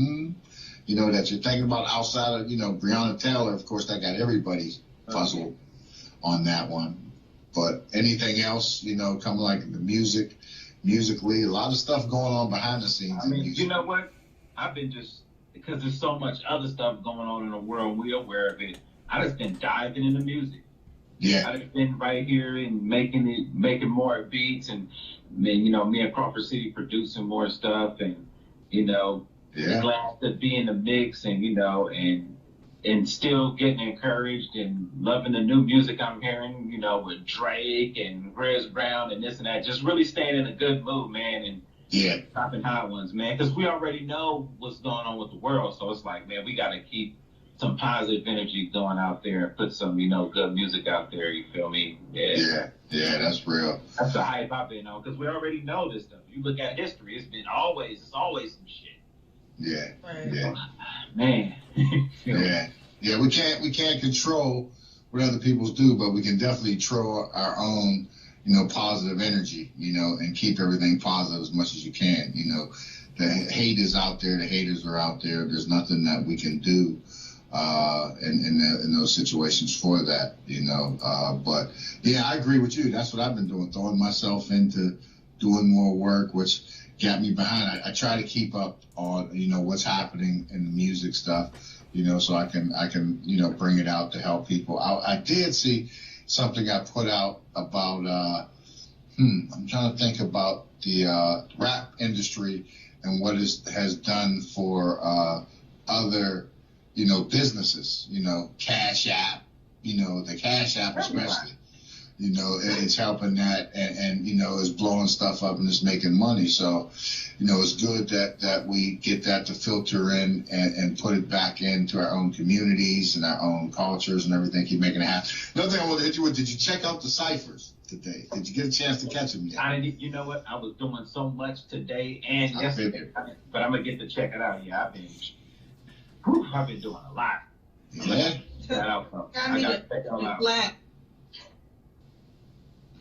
that you're thinking about outside of Breonna Taylor? Of course, that got everybody's puzzled on that one. But anything else, coming like the musically, a lot of stuff going on behind the scenes.
I mean, you know what? I've been because there's so much other stuff going on in the world, we're aware of it. I just been diving into music.
Yeah.
I just been right here and making more beats, and me and Crawford City producing more stuff, and glad to be in the mix, and still getting encouraged and loving the new music I'm hearing, with Drake and Chris Brown and this and that. Just really staying in a good mood, man, and dropping high ones, man, because we already know what's going on with the world. So it's like, man, we got to keep some positive energy going out there and put some, good music out there. You feel me?
Yeah, that's real.
That's the hype I've been on, because we already know this stuff. You look at history, it's always some shit.
Yeah,
right.
Yeah,
man.
Yeah. We can't control what other people do, but we can definitely control our own, positive energy, and keep everything positive as much as you can. The hate is out there. The haters are out there. There's nothing that we can do in those situations for that, But yeah, I agree with you. That's what I've been doing, throwing myself into doing more work, which got me behind. I try to keep up on, what's happening in the music stuff, so I can bring it out to help people. I did see something I put out about, I'm trying to think about the rap industry and what it has done for other, businesses, Cash App, the Cash App especially, it's helping that and is blowing stuff up and is making money. So, it's good that we get that to filter in and put it back into our own communities and our own cultures and everything, keep making it happen. Another thing I want to hit you with, did you check out the ciphers today? Did you get a chance to catch them yet?
I didn't. You know what? I was doing so much today and yesterday, but I'm going to get to check it out. Yeah, I've been doing a lot.
Yeah?
I got to check it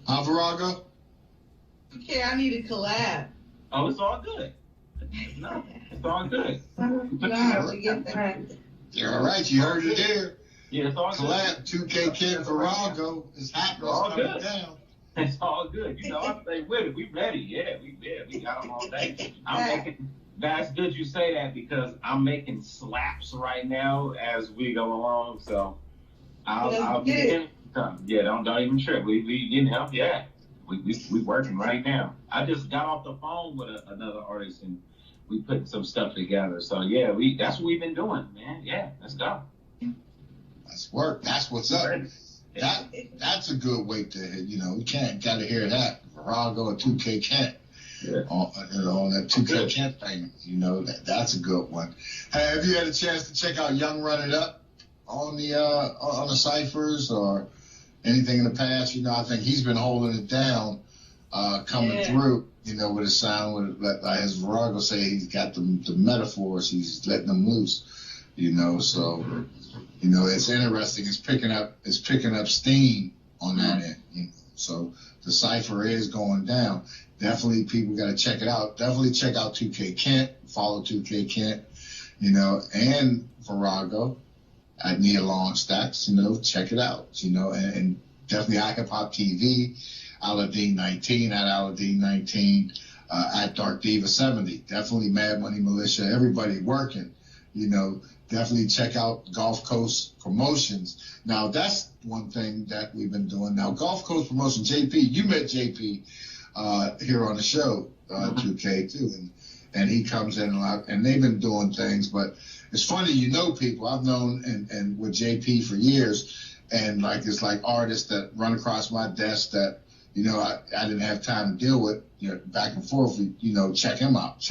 out.
Virago?
Okay, I need a collab.
Oh, it's all good. No, it's all good.
You're all right. You heard it there.
Yeah, it's all
collab,
good.
2K Kid Virago is happening.
It's all
good.
Down. It's all good. I stay with it. We ready. Yeah, we got them all day. That's good you say that, because I'm making slaps right now as we go along. So I'll get in. Yeah, don't even trip. We working right now. I just got off the phone with another artist and we putting some stuff together. So yeah, that's what we've been doing, man. Yeah, let's go.
That's work. That's what's up. That's a good way to we got to hear that. Virago and 2K Kent. Yeah. On that 2K Kent thing, that's a good one. Hey, have you had a chance to check out Young Run It Up on the ciphers or anything in the past? I think he's been holding it down, coming through, with his sound. As Virago say, he's got the metaphors. He's letting them loose, So, it's interesting. It's picking up steam on that end. So the CYPHER is going down. Definitely, people got to check it out. Definitely check out 2K Kent. Follow 2K Kent, you know, and VIRAGO at Nia Longstacks, you know, check it out, you know, and definitely iHipHopTV, Aladdin19 at Aladdin19, at Dark Diva 70. Definitely Mad Money Militia, everybody working, you know. Definitely check out Gulf Coast Promotions. Now, that's one thing that we've been doing. Now, Gulf Coast Promotions, JP, you met JP here on the show, 2K, too, and he comes in a lot, and they've been doing things, but it's funny, you know, people I've known and with JP for years, and like it's like artists that run across my desk that, you know, I didn't have time to deal with, you know, back and forth, you know, check him out.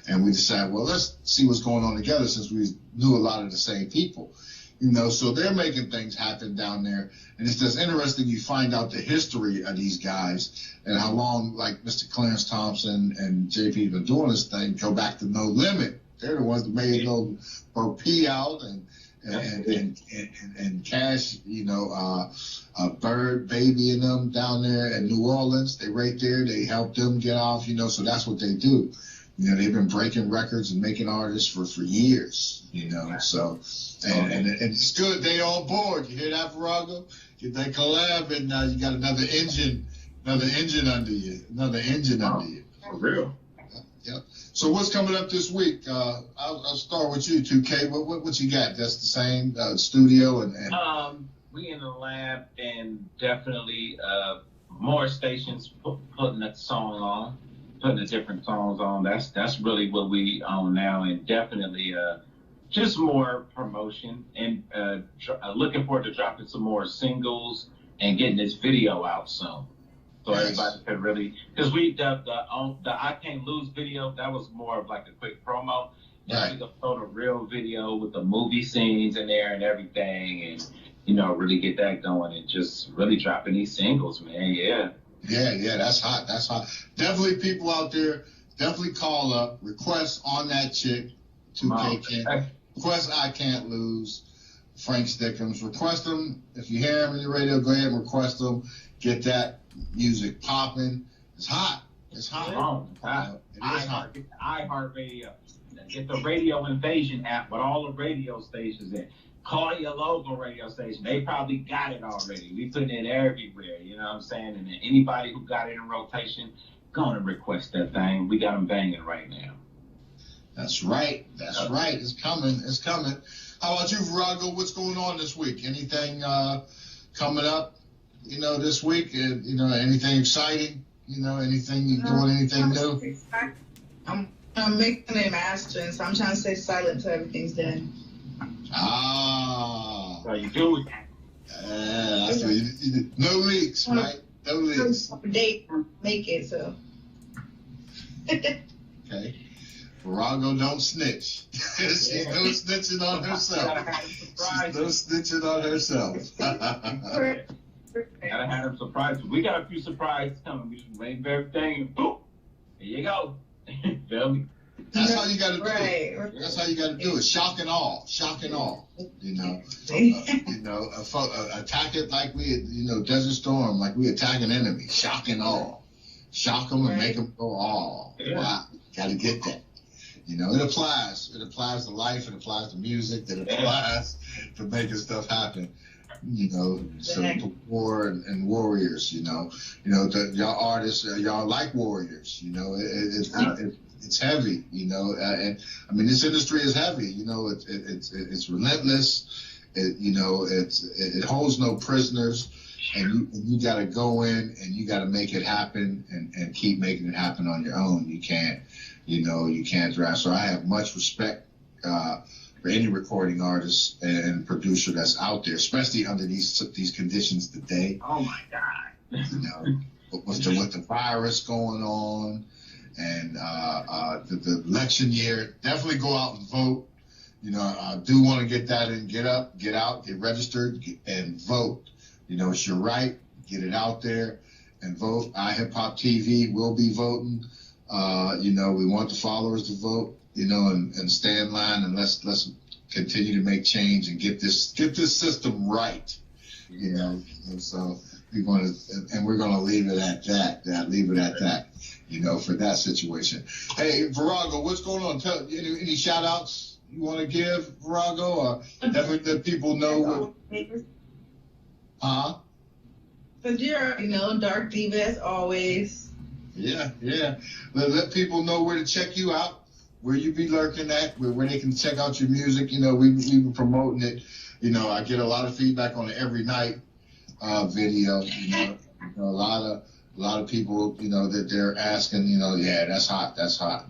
And we decided, well, let's see what's going on together since we knew a lot of the same people, you know, so they're making things happen down there. And it's just interesting, you find out the history of these guys and how long, like Mr. Clarence Thompson and JP been doing this thing, go back to No Limit. They're the ones that made No P out and Cash, you know, Bird, Baby and them down there in New Orleans. They right there. They helped them get off, you know, so that's what they do. You know, they've been breaking records and making artists for years, you know, so, and it's good. They on board. You hear that, VIRAGO? Get that collab, and now you got another engine under you.
For real.
Yep. So what's coming up this week? I'll start with you, 2K. What you got? Just the same studio and
we in the lab, and definitely more stations putting the song on, putting the different songs on. That's really what we on now, and definitely just more promotion, and looking forward to dropping some more singles and getting this video out soon. So everybody could really, because we the I Can't Lose video, that was more of like a quick promo. Right. We could throw the real video with the movie scenes in there and everything, and you know, really get that going and just really dropping these singles, man. Yeah, that's hot. Definitely people out there, definitely call up, request On That Chick, 2K Kent, request I Can't Lose, Frank Stickums, request them. If you hear them on your radio, go ahead and request them. Get that music popping. It's hot. It is hot. iHeartRadio. Get the Radio Invasion app with all the radio stations in. Call your local radio station. They probably got it already. We putting it everywhere, you know what I'm saying? And then anybody who got it in rotation, go and request that thing. We got them banging right now.
That's right. It's coming. How about you, VIRAGO? What's going on this week? Anything coming up, you know, this week? You know, anything exciting? You know, anything you doing? Anything new?
I'm mixing and mastering, so I'm trying to stay silent until everything's done.
How you doing?
That's what you no leaks, right? No leaks.
Date make it so.
Okay. VIRAGO don't snitch. She's no snitching on herself.
Gotta have them surprises. We got a few surprises coming. We should wait for everything and boom, there you go. Feel me?
That's how you got to do it. That's how you got to do it. Shock and awe. You know, attack it like we, you know, Desert Storm, like we attack an enemy. Shock and awe. Shock them and make them go, oh, wow, got to get that. You know, it applies. It applies to life. It applies to music. It applies to making stuff happen. You know, so the war and warriors. You know, y'all artists, y'all like warriors. You know, it's heavy. You know, and I mean, this industry is heavy. You know, it's relentless. It holds no prisoners, and you got to go in and you got to make it happen and keep making it happen on your own. You can't draft. So I have much respect for any recording artist and producer that's out there, especially under these conditions today.
Oh my God!
You know, with the virus going on and the election year, definitely go out and vote. You know, I do want to get that in. Get up, get out, get registered, and vote. You know, it's your right. Get it out there and vote. iHipHopTV will be voting. You know, we want the followers to vote. You know, and stay in line, and let's continue to make change and get this system right. You know, and so we're gonna leave it at that. Leave it at that. You know, for that situation. Hey, Virago, what's going on? Tell any shout outs you want to give, Virago, or definitely let people know what.
But you already know, Dark Diva as always.
Yeah. Let people know where to check you out, where you be lurking at, where they can check out your music. You know, we've been promoting it. You know, I get a lot of feedback on the Every Night video. You know, a lot of people, you know, that they're asking, you know, yeah, that's hot,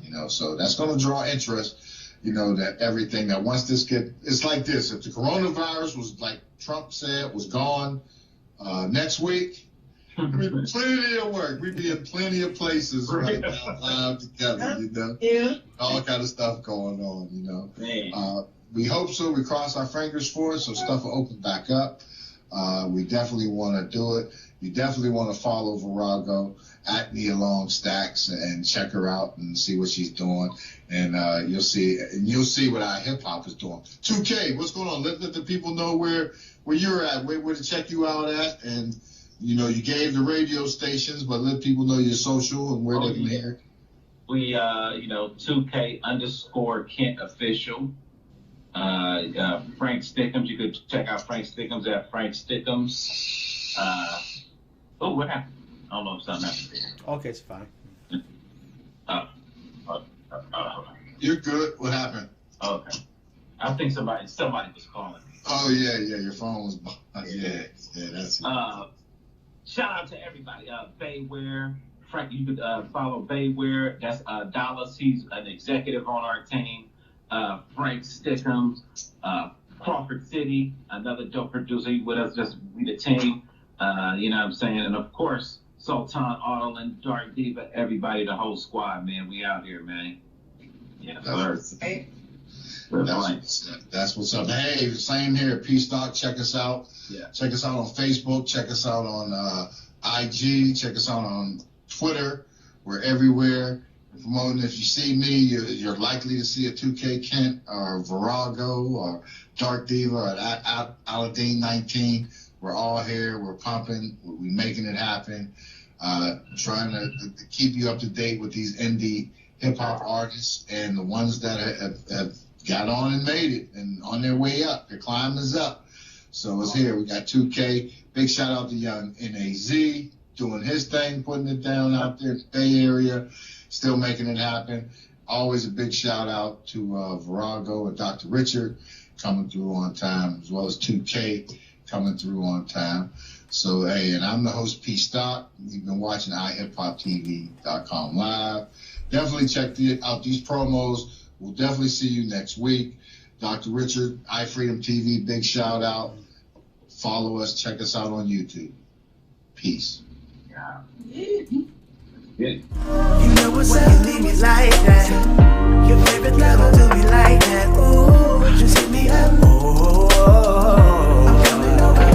you know, so that's going to draw interest, you know, that everything that once this it's like this, if the coronavirus was like Trump said was gone next week, we'd be plenty of work, we'd be in plenty of places right now live together, you know, all kind of stuff going on, you know. We hope so, we cross our fingers for it, so stuff will open back up. We definitely want to do it. You definitely want to follow Virago at Nia Long Stacks and check her out and see what she's doing. And you'll see what our hip hop is doing. 2K, what's going on? Let the people know where you're at, where to check you out at. And you know, you gave the radio stations, but let people know your social and where they can hear.
We you know, 2K_Kent official. Frank Stickums, you could check out Frank Stickums at Frank Stickums. Oh, what happened? I don't know if something happened there.
Okay, it's fine.
You're good. What happened?
Okay. I think somebody was calling me.
Oh yeah, your phone was. Yeah, that's it.
Shout out to everybody. Bayware, Frank, you could follow Bayware. That's Dallas. He's an executive on our team. Frank Stickums, Crawford City, another dope producer with us, just be the team. You know what I'm saying? And of course, Sultan Ottoland, Dark Diva, everybody, the whole squad, man. We out here, man. Yeah,
that's what's up. Hey, same here. PSTOCK, check us out.
Yeah.
Check us out on Facebook. Check us out on IG. Check us out on Twitter. We're everywhere. Promoting. If you see me, you're likely to see a 2K Kent or Virago or Dark Diva or Aladdin 19. We're all here. We're pumping. We're making it happen. Trying to keep you up to date with these indie hip hop artists and the ones that have got on and made it and on their way up. Their climb is up. So it's here. We got 2K. Big shout out to young NAZ doing his thing, putting it down out there in the Bay Area, still making it happen. Always a big shout out to Virago and Dr. Richard coming through on time, as well as 2K coming through on time. So, hey, and I'm the host, PSTOCK. You've been watching iHipHopTV.com live. Definitely check out these promos. We'll definitely see you next week. Dr. Richard, iFreedomTV, big shout out. Follow us. Check us out on YouTube. Peace.
Yeah.
You know what's up, you leave me like that. Your favorite girl do me like that. Ooh, just hit me up. Oh, I'm coming over.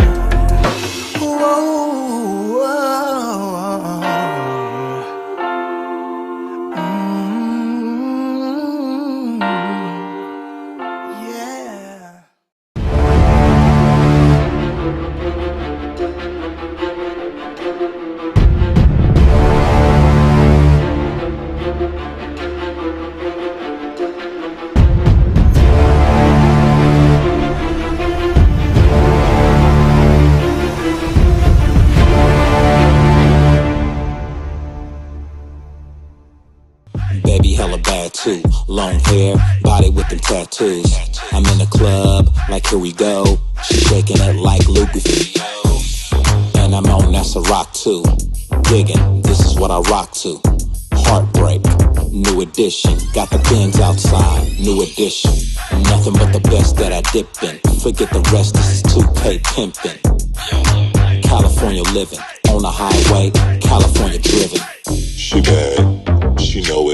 Baby hella bad too, long hair, body with them tattoos. I'm in the club, like here we go. She shaking it like Lucas. And I'm on, that's a rock too. Digging, this is what I rock to. Heartbreak, new edition. Got the Benz outside, new edition. Nothing but the best that I dip in. Forget the rest, this is 2K pimpin'. California living, on the highway, California driven.
She bad, she know it.